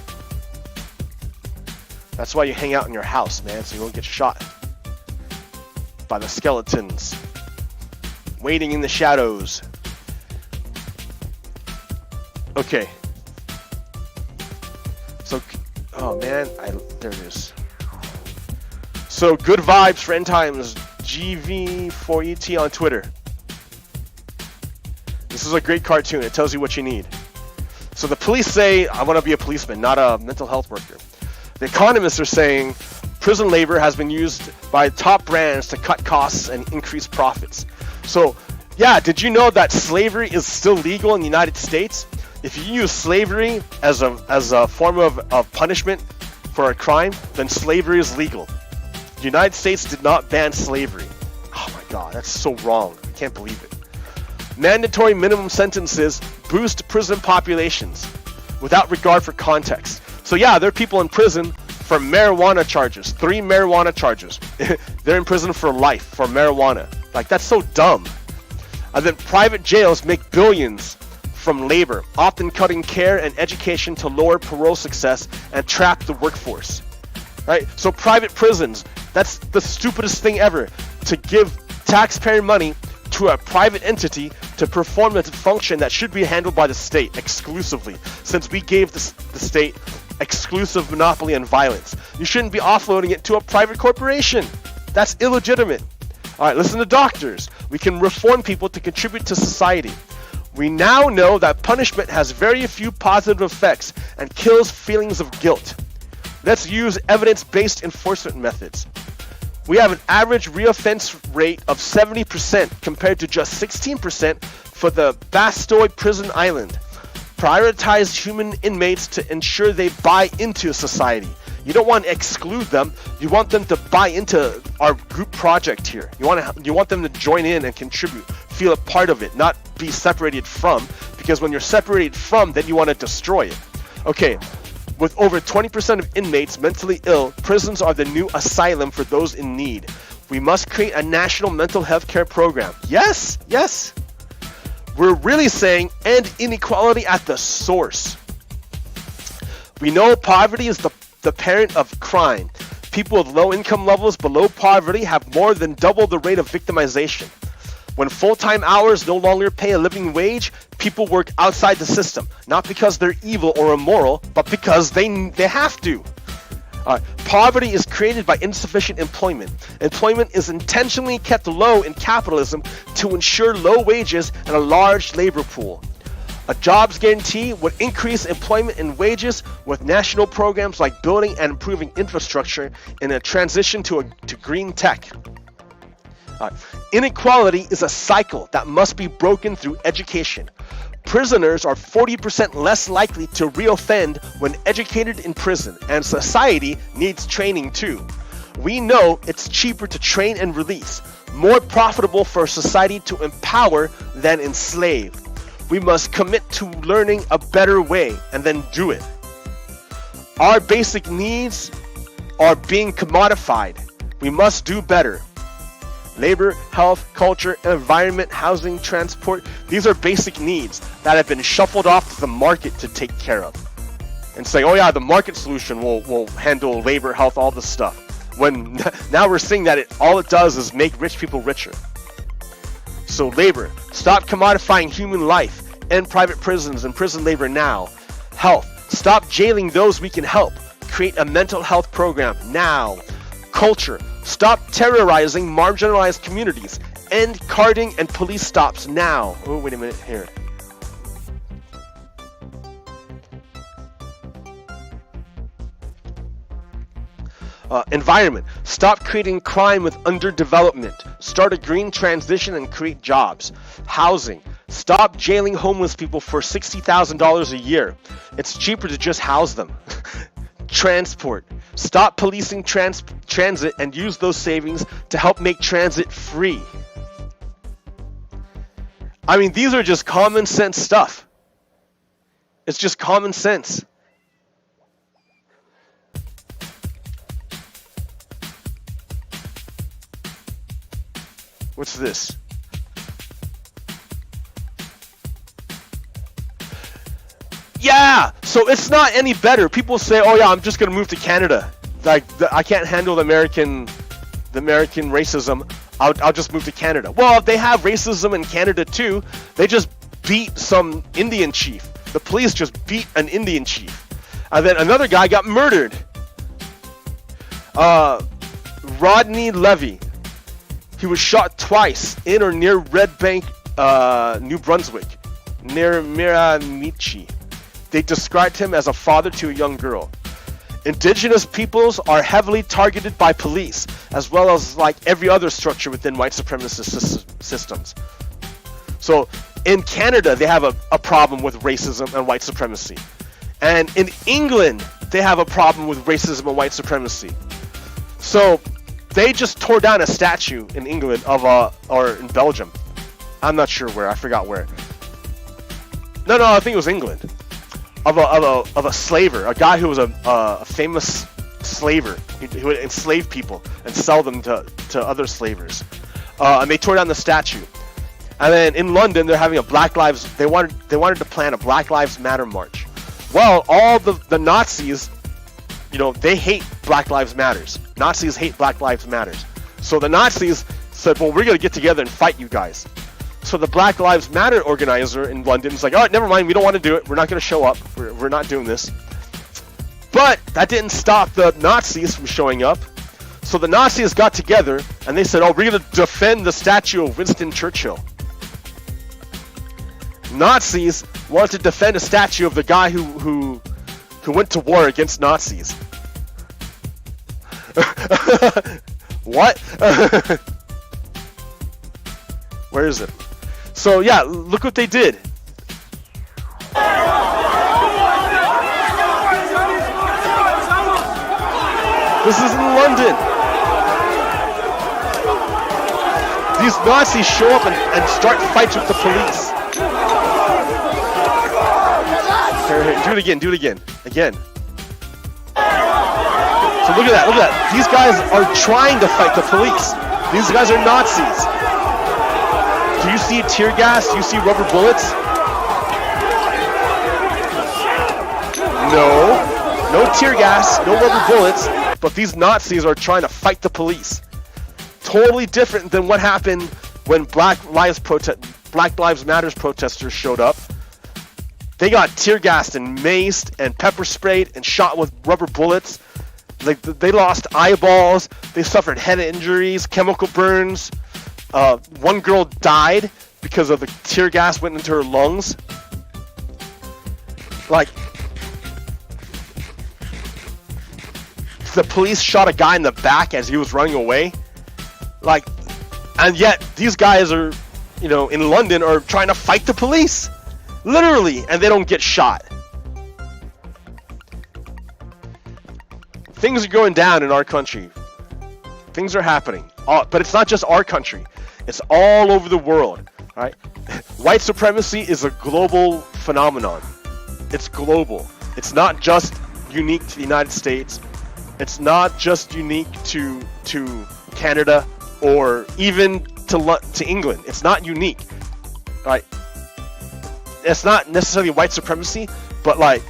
That's why you hang out in your house, man, so you won't get shot by the skeletons waiting in the shadows. Okay. So, oh man, there it is. So, good vibes, friend times, s04e10 on Twitter. This is a great cartoon. It tells you what you need. So the police say, I want to be a policeman, not a mental health worker. The economists are saying prison labor has been used by top brands to cut costs and increase profits. So, yeah, did you know that slavery is still legal in the United States? If you use slavery as a form of punishment for a crime, then slavery is legal. The United States did not ban slavery. Oh my God, that's so wrong. I can't believe it. Mandatory minimum sentences boost prison populations without regard for context. So yeah, there are people in prison for marijuana charges, 3 marijuana charges. They're in prison for life for marijuana. Like, that's so dumb. And then private jails make billions from labor, often cutting care and education to lower parole success and trap the workforce. Right? So private prisons, that's the stupidest thing ever, to give taxpayer money to a private entity to perform a function that should be handled by the state exclusively, since we gave the state exclusive monopoly on violence. You shouldn't be offloading it to a private corporation. That's illegitimate. Alright, listen to doctors. We can reform people to contribute to society. We now know that punishment has very few positive effects and kills feelings of guilt. Let's use evidence-based enforcement methods. We have an average reoffense rate of 70% compared to just 16% for the Bastoy Prison Island. Prioritize human inmates to ensure they buy into society. You don't want to exclude them. You want them to buy into our group project here. You want them to join in and contribute, feel a part of it, not be separated from, because when you're separated from, then you want to destroy it. Okay, with over 20% of inmates mentally ill, prisons are the new asylum for those in need. We must create a national mental health care program. Yes, yes. We're really saying end inequality at the source. We know poverty is the parent of crime. People with low income levels below poverty have more than double the rate of victimization. When full-time hours no longer pay a living wage, people work outside the system, not because they're evil or immoral, but because they have to. Poverty is created by insufficient employment. Employment is intentionally kept low in capitalism to ensure low wages and a large labor pool. A jobs guarantee would increase employment and wages with national programs like building and improving infrastructure in a transition to green tech. Inequality is a cycle that must be broken through education. Prisoners are 40% less likely to reoffend when educated in prison, and society needs training too. We know it's cheaper to train and release, more profitable for society to empower than enslave. We must commit to learning a better way and then do it. Our basic needs are being commodified. We must do better. Labor, health, culture, environment, housing, transport. These are basic needs that have been shuffled off to the market to take care of. And say, oh yeah, the market solution will handle labor, health, all this stuff. When now we're seeing that all it does is make rich people richer. So labor, stop commodifying human life. End private prisons and prison labor now. Health, stop jailing those we can help. Create a mental health program now. Culture, stop terrorizing marginalized communities. End carding and police stops now. Oh, wait a minute here. Environment, stop creating crime with underdevelopment. Start a green transition and create jobs. Housing, stop jailing homeless people for $60,000 a year. It's cheaper to just house them. Transport, stop policing transit and use those savings to help make transit free. I mean, these are just common sense stuff. It's just common sense. What's this? Yeah, so it's not any better. People say, "Oh yeah, I'm just gonna move to Canada. Like I can't handle the American racism. I'll just move to Canada." Well, they have racism in Canada too. They just beat some Indian chief. The police just beat an Indian chief, and then another guy got murdered. Rodney Levy. He was shot twice in or near Red Bank, New Brunswick, near Miramichi. They described him as a father to a young girl. Indigenous peoples are heavily targeted by police, as well as like every other structure within white supremacist systems. So in Canada, they have a problem with racism and white supremacy. And in England, they have a problem with racism and white supremacy. So they just tore down a statue in England or in Belgium. I'm not sure where. I forgot where. No, I think it was England. Of a slaver, a guy who was a famous slaver. He would enslave people and sell them to other slavers. And they tore down the statue. And then in London, they're having a Black Lives. They wanted to plan a Black Lives Matter march. Well, all the Nazis, they hate Black Lives Matters. Nazis hate Black Lives Matters. So the Nazis said, well, we're going to get together and fight you guys. So the Black Lives Matter organizer in London is like, all right, never mind, we don't want to do it. We're not going to show up. We're not doing this. But that didn't stop the Nazis from showing up. So the Nazis got together and they said, oh, we're going to defend the statue of Winston Churchill. Nazis wanted to defend a statue of the guy who went to war against Nazis. What? Where is it? So yeah, look what they did. This is in London. These Nazis show up and start fights with the police. Here, do it again, again. So look at that. These guys are trying to fight the police. These guys are Nazis. Do you see tear gas? Do you see rubber bullets? No tear gas, no rubber bullets, but these Nazis are trying to fight the police. Totally different than what happened when Black Lives Matter protesters showed up. They got tear gassed and maced and pepper sprayed and shot with rubber bullets. Like they lost eyeballs, they suffered head injuries, chemical burns. One girl died because of the tear gas went into her lungs. Like, the police shot a guy in the back as he was running away. Like, and yet these guys are, in London are trying to fight the police. Literally, and they don't get shot. Things are going down in our country. Things are happening. But it's not just our country. It's all over the world. Right? White supremacy is a global phenomenon. It's global. It's not just unique to the United States. It's not just unique to Canada or even to England. It's not unique. Right? It's not necessarily white supremacy, but like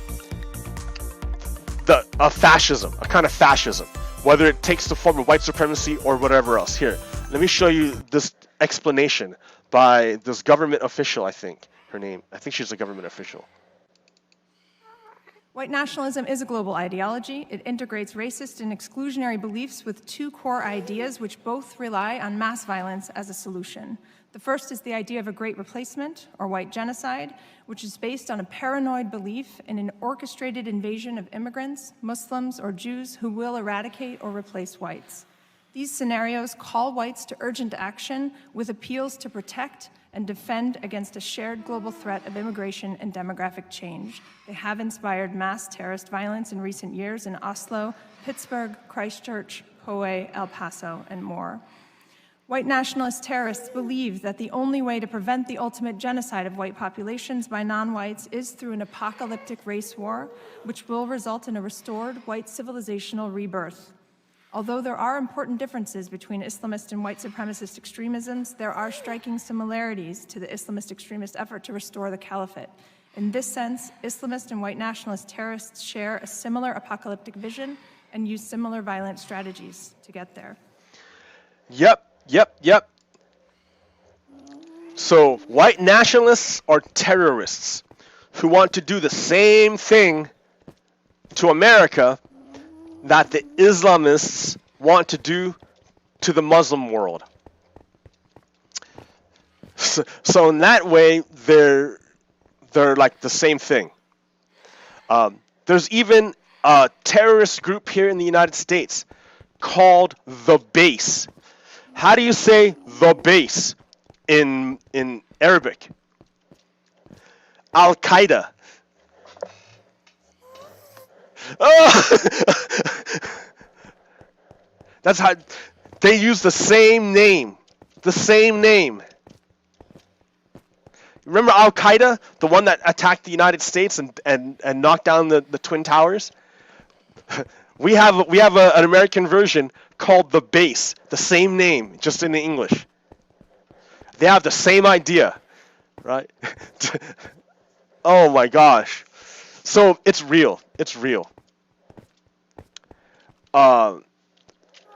a fascism, a kind of fascism, whether it takes the form of white supremacy or whatever else. Here, let me show you this explanation by this government official, I think she's a government official. White nationalism is a global ideology. It integrates racist and exclusionary beliefs with two core ideas which both rely on mass violence as a solution. The first is the idea of a great replacement, or white genocide, which is based on a paranoid belief in an orchestrated invasion of immigrants, Muslims, or Jews who will eradicate or replace whites. These scenarios call whites to urgent action with appeals to protect and defend against a shared global threat of immigration and demographic change. They have inspired mass terrorist violence in recent years in Oslo, Pittsburgh, Christchurch, Poway, El Paso, and more. White nationalist terrorists believe that the only way to prevent the ultimate genocide of white populations by non-whites is through an apocalyptic race war, which will result in a restored white civilizational rebirth. Although there are important differences between Islamist and white supremacist extremisms, there are striking similarities to the Islamist extremist effort to restore the caliphate. In this sense, Islamist and white nationalist terrorists share a similar apocalyptic vision and use similar violent strategies to get there. Yep. So, white nationalists are terrorists who want to do the same thing to America that the Islamists want to do to the Muslim world. So in that way, they're like the same thing. There's even a terrorist group here in the United States called The Base. How do you say The Base in Arabic? Al-Qaeda. Oh! That's how they use the same name. The same name. Remember Al-Qaeda, the one that attacked the United States and knocked down the Twin Towers? We have an American version called The Base, the same name, just in the English. They have the same idea, right? Oh my gosh. So it's real. It's real.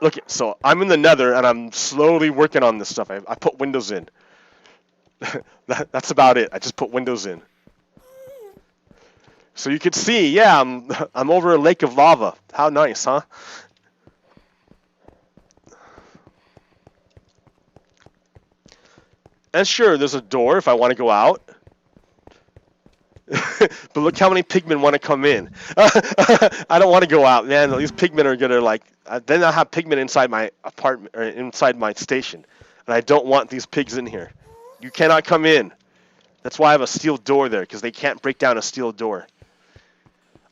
Look, so I'm in the Nether and I'm slowly working on this stuff. I put windows in. That's about it. I just put windows in. So you could see, yeah, I'm over a lake of lava. How nice, huh? And sure, there's a door if I want to go out. But look how many pigmen want to come in. I don't want to go out, man. These pigmen are gonna like. Then I'll have pigmen inside my apartment or inside my station, and I don't want these pigs in here. You cannot come in. That's why I have a steel door there, because they can't break down a steel door.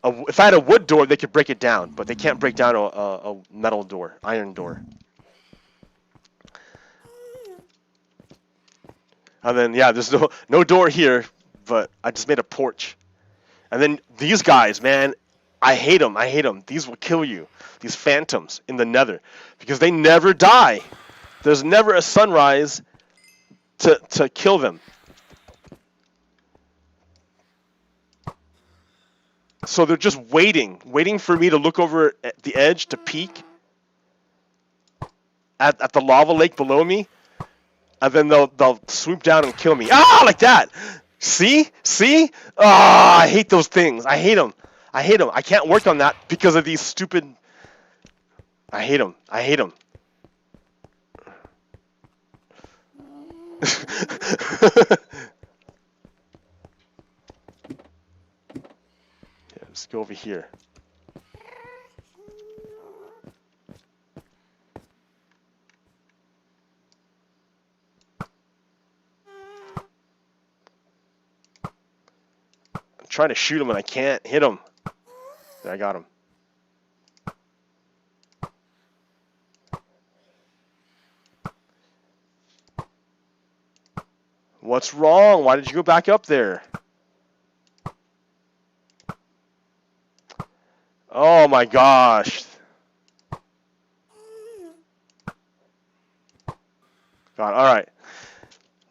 If I had a wood door, they could break it down, but they can't break down a metal door, iron door. And then, yeah, there's no door here, but I just made a porch. And then these guys, man, I hate them. I hate them. These will kill you. These phantoms in the nether, because they never die. There's never a sunrise to kill them. So they're just waiting for me to look over at the edge to peek at the lava lake below me, and then they'll swoop down and kill me. Ah, like that. See? Ah, I hate those things. I hate them. I can't work on that because of these stupid. I hate them. Let's go over here. I'm trying to shoot him and I can't hit him. There, I got him. What's wrong? Why did you go back up there? Oh my gosh. God, alright.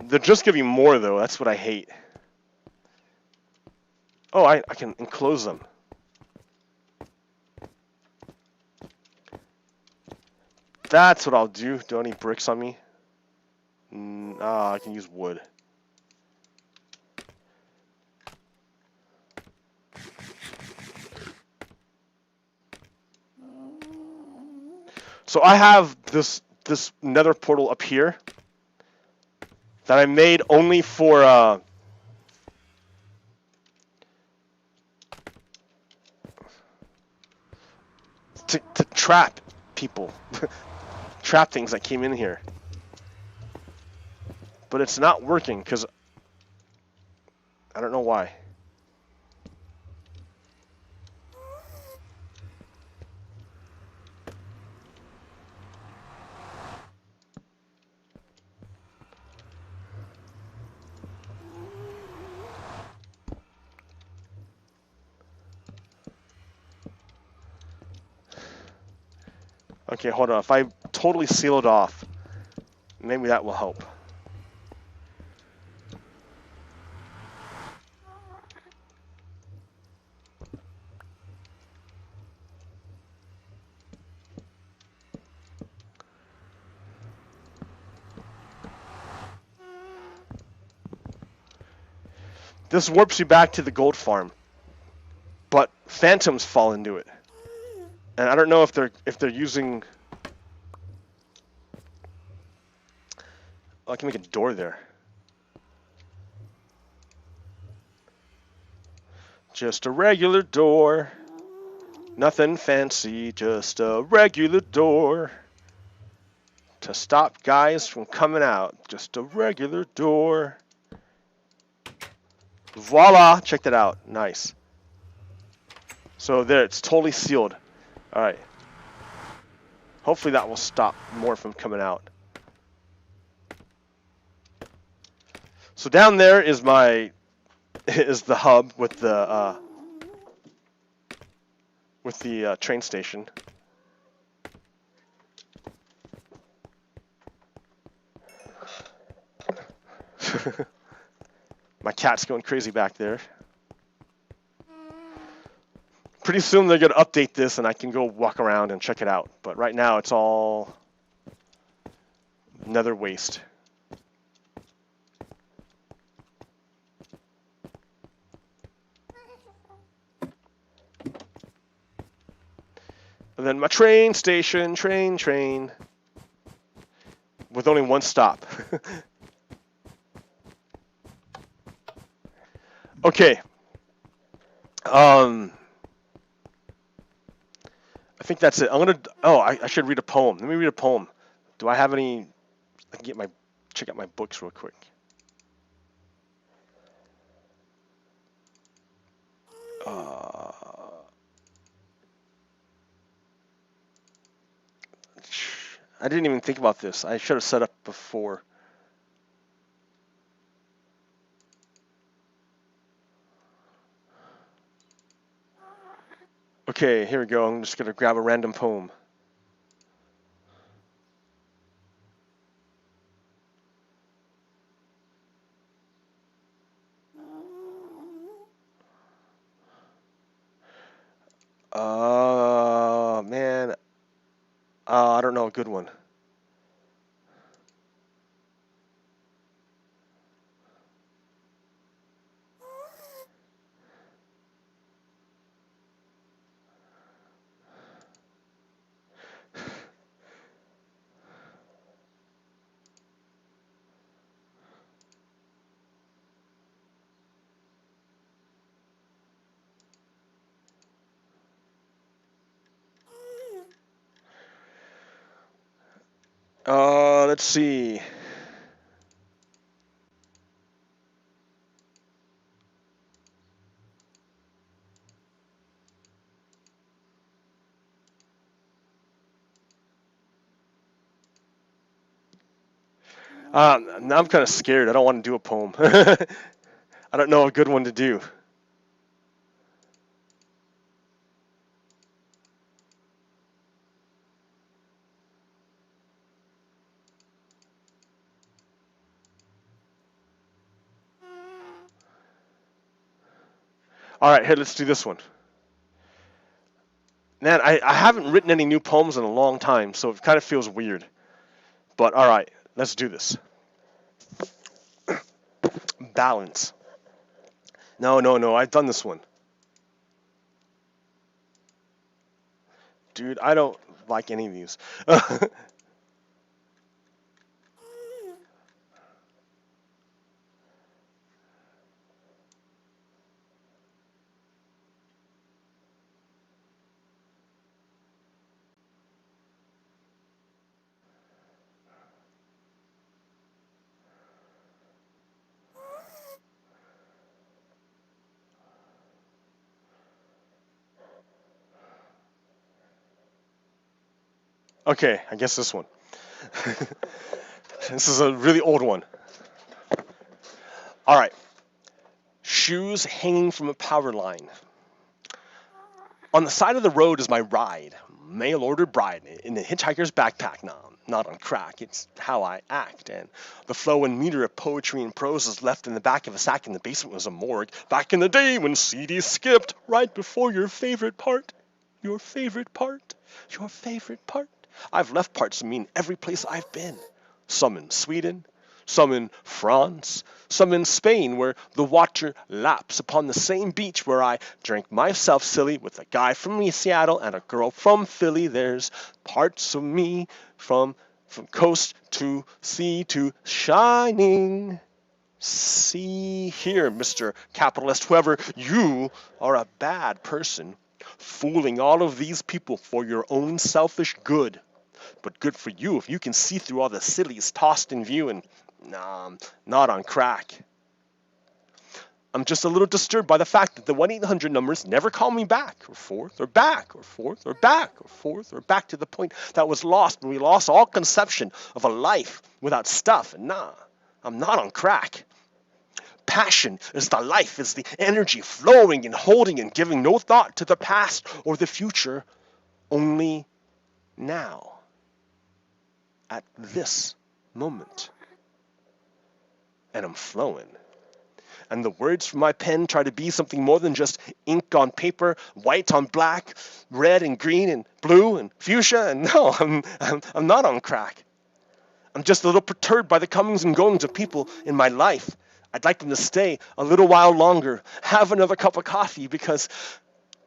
They're just giving more though, that's what I hate. Oh, I can enclose them. That's what I'll do. Don't need bricks on me. I can use wood. So I have this nether portal up here that I made only for to trap people, trap things that came in here. But it's not working because I don't know why. Okay, hold on. If I totally seal it off, maybe that will help. This warps you back to the gold farm, but phantoms fall into it. And I don't know if they're using. Oh, I can make a door there. Just a regular door. Nothing fancy, just a regular door. To stop guys from coming out. Just a regular door. Voila! Check that out. Nice. So there, it's totally sealed. Alright. Hopefully that will stop more from coming out. So down there is the hub with the train station. My cat's going crazy back there. Pretty soon they're going to update this and I can go walk around and check it out. But right now it's all nether waste. And then my train station, train. With only one stop. Okay. I think that's it. I should read a poem. Let me read a poem. Do I have any? I can check out my books real quick. I didn't even think about this. I should have set up before. Okay, here we go. I'm just going to grab a random poem. Man. I don't know a good one. Let's see. Now I'm kind of scared. I don't want to do a poem. I don't know a good one to do. All right, here, let's do this one. Man, I haven't written any new poems in a long time, so it kind of feels weird. But all right, let's do this. Balance. No, I've done this one. Dude, I don't like any of these. Okay, I guess this one. This is a really old one. All right. Shoes hanging from a power line. On the side of the road is my ride. Mail order bride in the hitchhiker's backpack. Nah, not on crack. It's how I act. And the flow and meter of poetry and prose is left in the back of a sack in the basement was a morgue. Back in the day when CDs skipped right before your favorite part. Your favorite part. Your favorite part. I've left parts of me in every place I've been. Some in Sweden, some in France, some in Spain where the water laps upon the same beach where I drank myself silly with a guy from Seattle and a girl from Philly. There's parts of me from coast to sea to shining. See here, Mr. Capitalist, whoever you are a bad person, fooling all of these people for your own selfish good. But good for you if you can see through all the sillies tossed in view and, nah, not on crack. I'm just a little disturbed by the fact that the 1-800 numbers never call me back, or forth, or back, or forth, or back, or forth, or back to the point that was lost when we lost all conception of a life without stuff. And nah, I'm not on crack. Passion is the life, is the energy flowing and holding and giving no thought to the past or the future, only now, at this moment. And I'm flowing. And the words from my pen try to be something more than just ink on paper, white on black, red and green and blue and fuchsia. And no, I'm not on crack. I'm just a little perturbed by the comings and goings of people in my life. I'd like them to stay a little while longer, have another cup of coffee, because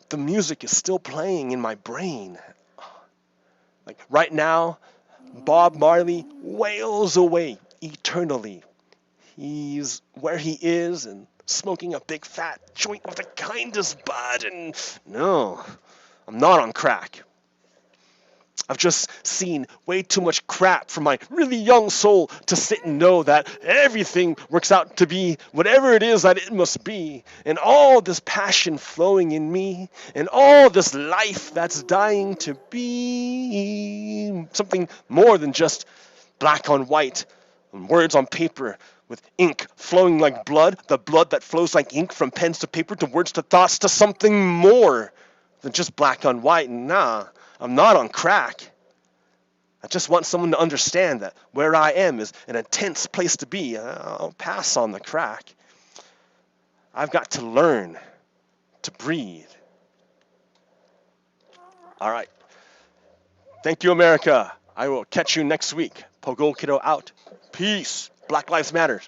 the music is still playing in my brain. Like right now, Bob Marley wails away eternally. He's where he is and smoking a big fat joint of the kindest bud, and no, I'm not on crack. I've just seen way too much crap from my really young soul to sit and know that everything works out to be whatever it is that it must be, and all this passion flowing in me, and all this life that's dying to be something more than just black on white, and words on paper with ink flowing like blood, the blood that flows like ink from pens to paper to words to thoughts to something more than just black on white. And nah, I'm not on crack. I just want someone to understand that where I am is an intense place to be. I'll pass on the crack. I've got to learn to breathe. All right. Thank you, America. I will catch you next week. Pogo Kiddo out. Peace. Black Lives Matter.